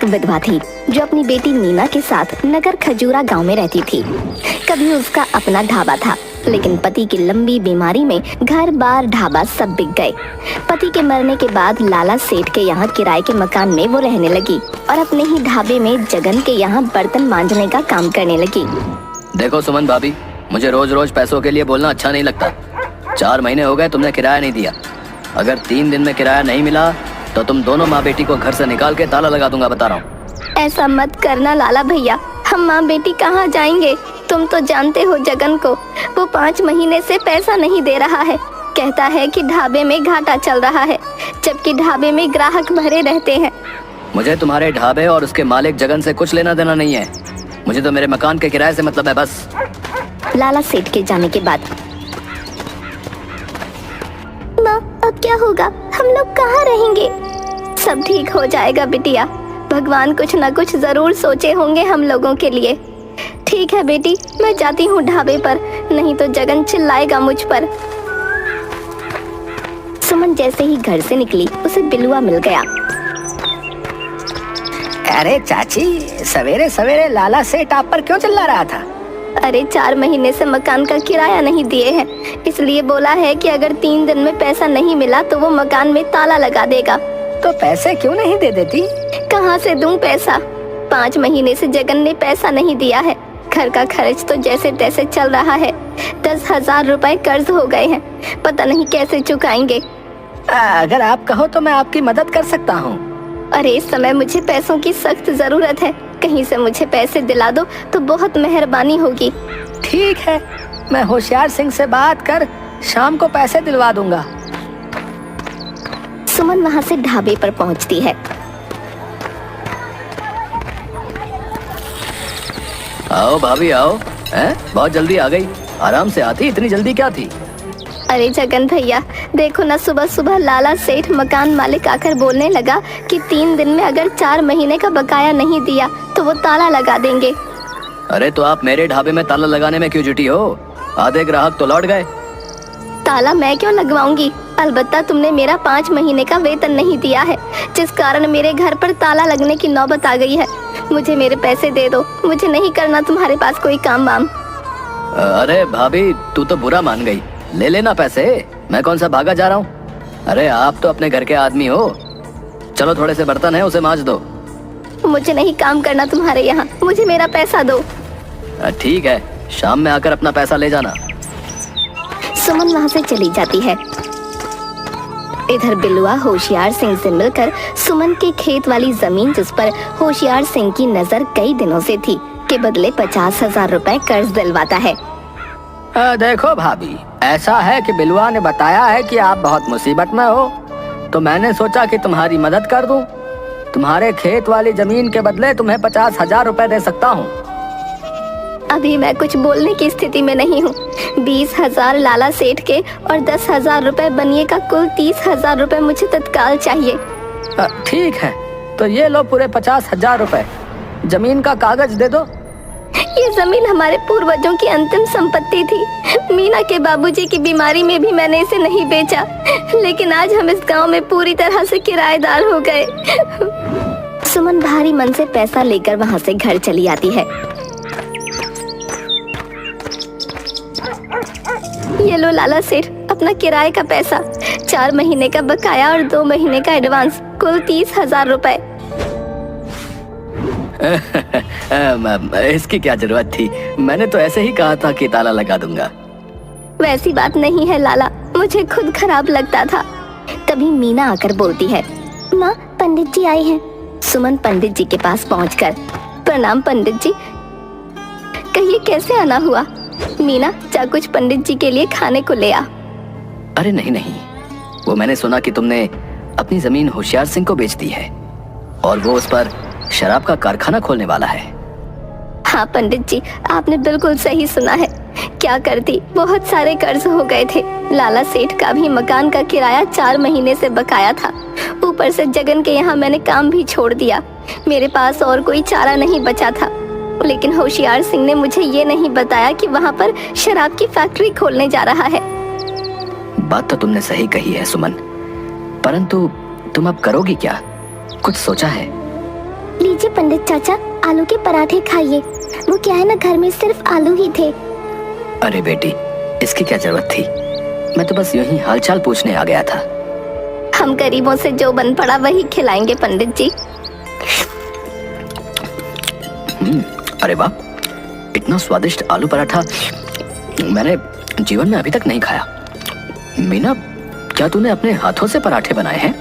विधवा थी जो अपनी बेटी मीना के साथ नगर खजूरा गांव में रहती थी। कभी उसका अपना ढाबा था, लेकिन पति की लंबी बीमारी में घर बार ढाबा सब बिक गए। पति के मरने के बाद लाला सेठ के यहाँ किराए के मकान में वो रहने लगी और अपने ही ढाबे में जगन के यहाँ बर्तन मांजने का काम करने लगी। देखो सुमन भाभी, मुझे रोज रोज पैसों के लिए बोलना अच्छा नहीं लगता। 4 महीने हो गए तुमने किराया नहीं दिया। अगर 3 दिन में किराया नहीं मिला तो तुम दोनों माँ बेटी को घर से निकाल के ताला लगा दूंगा, बता रहा हूँ। ऐसा मत करना लाला भैया, हम माँ बेटी कहाँ जाएंगे? तुम तो जानते हो जगन को, वो 5 महीने से पैसा नहीं दे रहा है। कहता है कि ढाबे में घाटा चल रहा है, जबकि ढाबे में ग्राहक भरे रहते हैं। मुझे तुम्हारे ढाबे और उसके मालिक जगन से कुछ लेना देना नहीं है। मुझे तो मेरे मकान के किराए से मतलब है, बस। लाला सेठ के जाने के बाद माँ, अब क्या होगा? हम लोग कहाँ रहेंगे? सब ठीक हो जाएगा बिटिया, भगवान कुछ न कुछ जरूर सोचे होंगे हम लोगों के लिए। ठीक है बेटी, मैं जाती हूँ ढाबे पर, नहीं तो जगन चिल्लाएगा मुझ पर। सुमन जैसे ही घर से निकली उसे बिलुआ मिल गया। अरे चाची, सवेरे सवेरे लाला सेठ आप पर क्यों चिल्ला रहा था? अरे 4 महीने से मकान का किराया नहीं दिए हैं, इसलिए बोला है कि अगर 3 दिन में पैसा नहीं मिला तो वो मकान में ताला लगा देगा। तो पैसे क्यों नहीं दे देती? कहाँ से दूं पैसा? 5 महीने से जगन ने पैसा नहीं दिया है। घर का खर्च तो जैसे तैसे चल रहा है। 10,000 रुपए कर्ज हो गए हैं, पता नहीं कैसे चुकाएंगे। अगर आप कहो तो मैं आपकी मदद कर सकता हूँ। अरे इस समय मुझे पैसों की सख्त जरूरत है, कहीं से मुझे पैसे दिला दो तो बहुत मेहरबानी होगी। ठीक है, मैं होशियार सिंह से बात कर शाम को पैसे दिलवा दूंगा। सुमन वहाँ से ढाबे पर पहुँचती है। आओ भाभी आओ। हैं? बहुत जल्दी आ गई। आराम से आती, इतनी जल्दी क्या थी? अरे जगन भैया, देखो ना, सुबह सुबह लाला सेठ मकान मालिक आकर बोलने लगा कि 3 दिन में अगर 4 महीने का बकाया नहीं दिया तो वो ताला लगा देंगे। अरे तो आप मेरे ढाबे में ताला लगाने में क्यों जुटी हो? आधे ग्राहक तो लौट गए। ताला मैं क्यों लगवाऊंगी? अलबत्ता तुमने मेरा 5 महीने का वेतन नहीं दिया है, जिस कारण मेरे घर पर ताला लगने की नौबत आ गई है। मुझे मेरे पैसे दे दो, मुझे नहीं करना तुम्हारे पास कोई काम वाम। अरे भाभी, तू तो बुरा मान गई। ले लेना पैसे, मैं कौन सा भागा जा रहा हूँ। अरे आप तो अपने घर के आदमी हो। चलो थोड़े से बर्तन है, उसे मांज दो। मुझे नहीं काम करना तुम्हारे यहाँ, मुझे मेरा पैसा दो। ठीक है, शाम में आकर अपना पैसा ले जाना। सुमन वहाँ से चली जाती है। इधर बिलुआ होशियार सिंह से मिलकर सुमन के खेत वाली जमीन, जिस पर होशियार सिंह की नजर कई दिनों से थी, के बदले 50,000 रुपए कर्ज दिलवाता है। देखो भाभी, ऐसा है कि बिलुआ ने बताया है कि आप बहुत मुसीबत में हो, तो मैंने सोचा कि तुम्हारी मदद कर दूं। तुम्हारे खेत वाली जमीन के बदले तुम्हें 50,000 रुपए दे सकता हूं। अभी मैं कुछ बोलने की स्थिति में नहीं हूँ। 20,000 लाला सेठ के और 10,000 रुपए बनिए का कुल 30,000 रुपए मुझे तत्काल चाहिए। ठीक है, तो ये लो पूरे 50,000 रुपए। जमीन का कागज दे दो। ये जमीन हमारे पूर्वजों की अंतिम संपत्ति थी। मीना के बाबूजी की बीमारी में भी मैंने इसे नहीं बेचा, लेकिन आज हम इस गांव में पूरी तरह से किराएदार हो गए। सुमन भारी मन से पैसा लेकर वहां से घर चली आती है। ये लो लाला सेठ, अपना किराए का पैसा, 4 महीने का बकाया और 2 महीने का एडवांस, कुल 30,000 रुपए। इसकी क्या जरूरत थी? मैंने तो ऐसे ही कहा था कि ताला लगा दूंगा। वैसी बात नहीं है लाला, मुझे खुद खराब लगता था। तभी मीना आकर बोलती है, माँ पंडित जी आए हैं। सुमन पंडित जी के पास पहुंचकर, प्रणाम पंडित जी। कहिए कैसे आना हुआ? मीना, जा कुछ पंडित जी के लिए खाने को ले आ। अरे नहीं नहीं, वो मैंने सुना कि तुमने अपनी जमीन होशियार सिंह को बेच दी है और वो उस पर शराब का कारखाना खोलने वाला है। हाँ पंडित जी, आपने बिल्कुल सही सुना है। क्या करती, बहुत सारे कर्ज हो गए थे। लाला सेठ का भी मकान का किराया 4 महीने से बकाया था। ऊपर से जगन के यहाँ मैंने काम भी छोड़ दिया। मेरे पास और कोई चारा नहीं बचा था। लेकिन होशियार सिंह ने मुझे ये नहीं बताया कि वहाँ पर शराब की फैक्ट्री खोलने जा रहा है। बात तो तुमने सही कही है सुमन, परंतु तुम अब करोगी क्या? कुछ सोचा है? लीजिए पंडित चाचा, आलू के पराठे खाइए। वो क्या है ना, घर में सिर्फ आलू ही थे। अरे बेटी, इसकी क्या जरूरत थी? मैं तो बस यूं ही हालचाल पूछने आ गया था। हम गरीबों से जो बन पड़ा वही खिलाएंगे पंडित जी। अरे वाह, इतना स्वादिष्ट आलू पराठा मैंने जीवन में अभी तक नहीं खाया। मीना, क्या तूने अपने हाथों से पराठे बनाए हैं?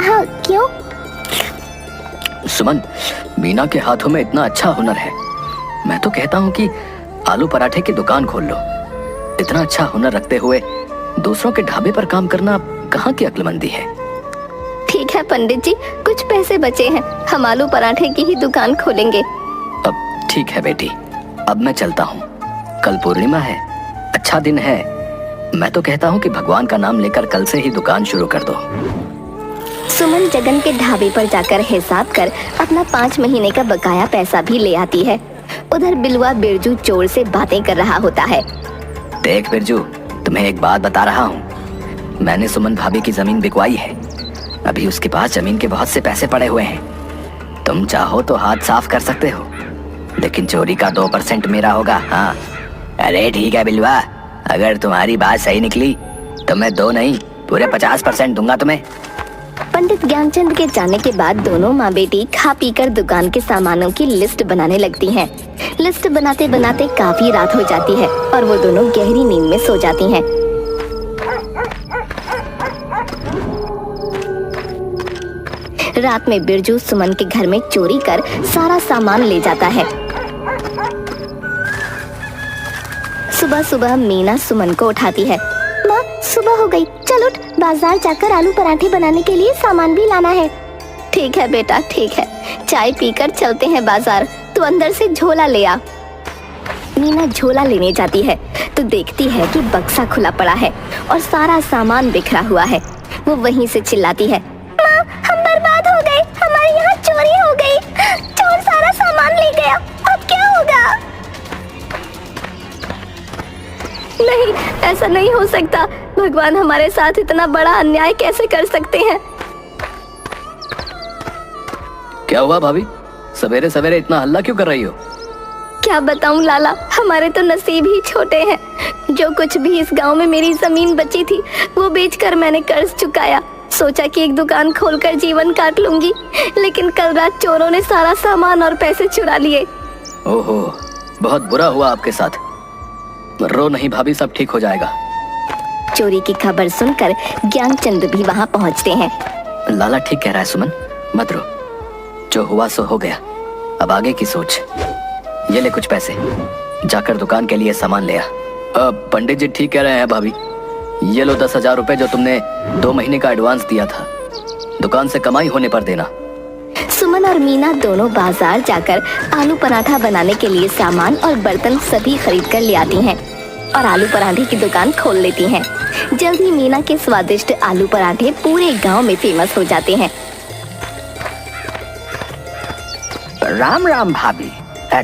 हाँ, क्यों? सुमन, मीना के हाथों में इतना अच्छा हुनर है। मैं तो कहता हूँ कि आलू पराठे की दुकान खोल लो। इतना अच्छा हुनर रखते हुए दूसरों के ढाबे पर काम करना कहाँ की अक्लमंदी है। ठीक है पंडित जी, कुछ पैसे बचे हैं, हम आलू पराठे की ही दुकान खोलेंगे। अब ठीक है बेटी, अब मैं चलता हूँ। कल पूर्णिमा है, अच्छा दिन है। मैं तो कहता हूँ कि भगवान का नाम लेकर कल से ही दुकान शुरू कर दो। सुमन जगन के ढाबे पर जाकर हिसाब कर अपना 5 महीने का बकाया पैसा भी ले आती है। उधर बिलवा बिरजू चोर से बातें कर रहा होता है। देख बिरजू, तुम्हें एक बात बता रहा हूँ। मैंने सुमन भाभी की जमीन बिकवाई है। अभी उसके पास जमीन के बहुत से पैसे पड़े हुए हैं। तुम चाहो तो हाथ साफ कर सकते हो, लेकिन चोरी का 2% मेरा होगा। हाँ, अरे ठीक है बिलवा, अगर तुम्हारी बात सही निकली तो मैं 2 नहीं पूरे 50% दूंगा तुम्हें। पंडित ज्ञानचंद के जाने के बाद दोनों माँ बेटी खा पीकर दुकान के सामानों की लिस्ट बनाने लगती हैं। लिस्ट बनाते बनाते काफी रात हो जाती है और वो दोनों गहरी नींद में सो जाती हैं। रात में बिरजू सुमन के घर में चोरी कर सारा सामान ले जाता है। सुबह सुबह मीना सुमन को उठाती है। माँ, सुबह हो गई, चल उठ, बाजार जाकर आलू पराठे बनाने के लिए सामान भी लाना है। ठीक है बेटा, ठीक है, चाय पीकर चलते हैं बाजार, तू अंदर से झोला ले आ। मीना झोला लेने जाती है तो देखती है कि बक्सा खुला पड़ा है और सारा सामान बिखरा हुआ है। वो वहीं से चिल्लाती है, माँ, हम बर्बाद हो गए, हमारे यहाँ चोरी हो गई, चोर सारा सामान ले गया, अब क्या होगा? नहीं, ऐसा नहीं हो सकता। भगवान हमारे साथ इतना बड़ा अन्याय कैसे कर सकते हैं? क्या हुआ भाभी, सवेरे सवेरे इतना हल्ला क्यों कर रही हो? क्या बताऊं लाला, हमारे तो नसीब ही छोटे हैं। जो कुछ भी इस गांव में मेरी जमीन बची थी वो बेचकर मैंने कर्ज चुकाया। सोचा कि एक दुकान खोलकर जीवन काट लूंगी, लेकिन कल रात चोरों ने सारा सामान और पैसे चुरा लिए। ओहो, बहुत बुरा हुआ आपके साथ। रो नहीं भाभी, सब ठीक हो जाएगा। चोरी की खबर सुनकर ज्ञानचंद भी वहां पहुंचते हैं। लाला ठीक कह रहा है सुमन, मत रो, जो हुआ सो हो गया, अब आगे की सोच। ये ले कुछ पैसे, जाकर दुकान के लिए सामान ले आ। पंडित जी ठीक कह रहे हैं भाभी, ये लो 10,000 रुपए जो तुमने 2 महीने का एडवांस दिया था, दुकान से कमाई होने पर देना। सुमन और मीना दोनों बाजार जाकर आलू पराठा बनाने के लिए सामान और बर्तन सभी खरीद कर ले आती हैं और आलू पराठे की दुकान खोल लेती हैं। जल्द ही मीना के स्वादिष्ट आलू पराठे पूरे गांव में फेमस हो जाते हैं। राम राम भाभी,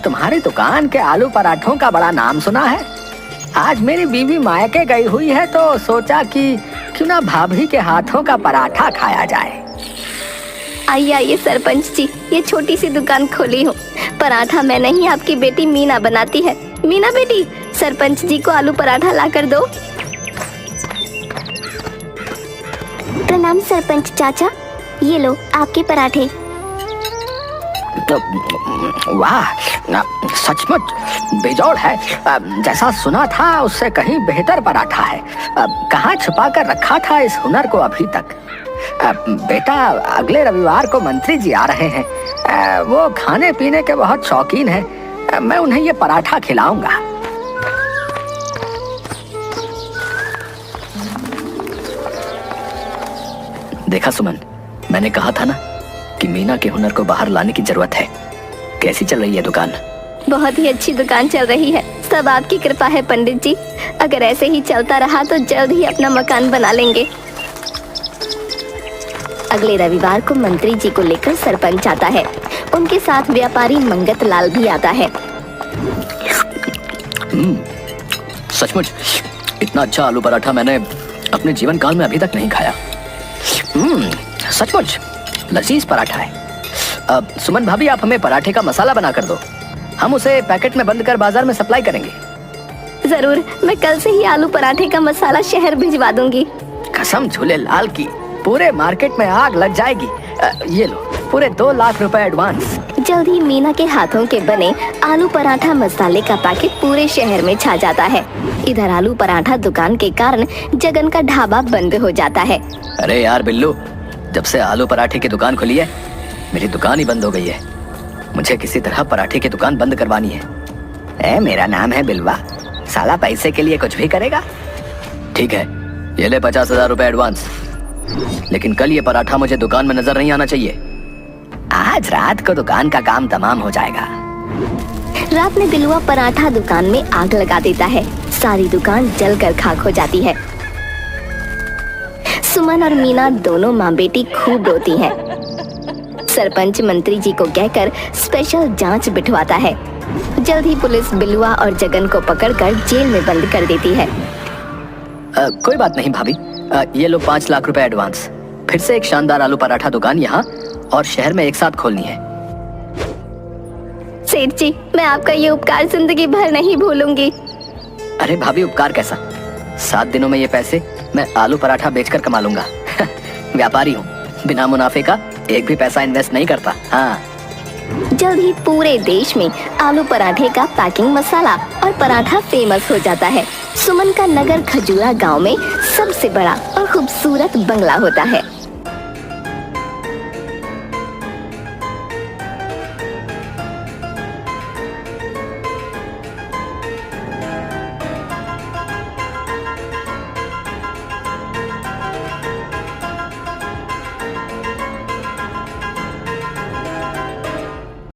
तुम्हारी दुकान के आलू पराठों का बड़ा नाम सुना है। आज मेरी बीवी मायके गई हुई है तो सोचा कि क्यों ना भाभी के हाथों का पराठा खाया जाए। आइए आइए सरपंच जी, ये छोटी सी दुकान खोली हूँ। पराठा मैं नहीं, आपकी बेटी मीना बनाती है। मीना बेटी, सरपंच जी को आलू पराठा ला कर दो। प्रणाम सरपंच चाचा, ये लो आपके पराठे। तो वाह, सचमुच बेजोड़ है। जैसा सुना था उससे कहीं बेहतर पराठा है। कहाँ छुपा कर रखा था इस हुनर को अभी तक? बेटा, अगले रविवार को मंत्री जी आ रहे हैं। वो खाने पीने के बहुत शौकीन हैं। मैं उन्हें ये पराठा खिलाऊंगा। देखा सुमन, मैंने कहा था ना कि मीना के हुनर को बाहर लाने की जरूरत है। कैसी चल रही है दुकान? बहुत ही अच्छी दुकान चल रही है, सब आपकी कृपा है पंडित जी। अगर ऐसे ही चलता रहा तो जल्द ही अपना मकान बना लेंगे। अगले रविवार को मंत्री जी को लेकर सरपंच आता है। उनके साथ व्यापारी मंगत लाल भी आता है। सचमुच इतना अच्छा आलू पराठा मैंने अपने जीवन काल में अभी तक नहीं खाया। सचमुच लजीज पराठा है। अब सुमन भाभी, आप हमें पराठे का मसाला बना कर दो, हम उसे पैकेट में बंद कर बाजार में सप्लाई करेंगे। जरूर, मैं कल से ही आलू पराठे का मसाला शहर भिजवा दूंगी। कसम झूलेलाल की, पूरे मार्केट में आग लग जाएगी। ये लो, पूरे 2 लाख रुपए एडवांस। जल्द ही मीना के हाथों के बने आलू पराठा मसाले का पैकेट पूरे शहर में छा जाता है। इधर आलू पराठा दुकान के कारण जगन का ढाबा बंद हो जाता है। अरे यार बिल्लू, जब से आलू पराठे की दुकान खुली है मेरी दुकान ही बंद हो गई है। मुझे किसी तरह पराठे की दुकान बंद करवानी है। मेरा नाम है बिलवा, साला पैसे के लिए कुछ भी करेगा। ठीक है, ये ले 50,000 रुपए एडवांस, लेकिन कल ये पराठा मुझे दुकान में नजर नहीं आना चाहिए। आज रात को दुकान का काम तमाम हो जाएगा। रात में बिलवा पराठा दुकान में आग लगा देता है। सारी दुकान जलकर खाक हो जाती है। सुमन और मीना दोनों माँ बेटी खूब रोती हैं। सरपंच मंत्री जी को कहकर स्पेशल जांच बिठवाता है। जल्द ही पुलिस बिलवा और जगन को पकड़कर जेल में बंद कर देती है। कोई बात नहीं भाभी, ये लो 5 लाख रुपए एडवांस। फिर से एक शानदार आलू पराठा दुकान यहाँ और शहर में एक साथ खोलनी है। सेठ जी, मैं आपका ये उपकार जिंदगी भर नहीं भूलूंगी। अरे भाभी, उपकार कैसा? 7 दिनों में ये पैसे मैं आलू पराठा बेचकर कमा लूंगा। व्यापारी हूँ, बिना मुनाफे का एक भी पैसा इन्वेस्ट नहीं करता। हाँ। जल्द ही पूरे देश में आलू पराठे का पैकिंग मसाला और पराठा फेमस हो जाता है। सुमन का नगर खजूरा गांव में सबसे बड़ा और खूबसूरत बंगला होता है।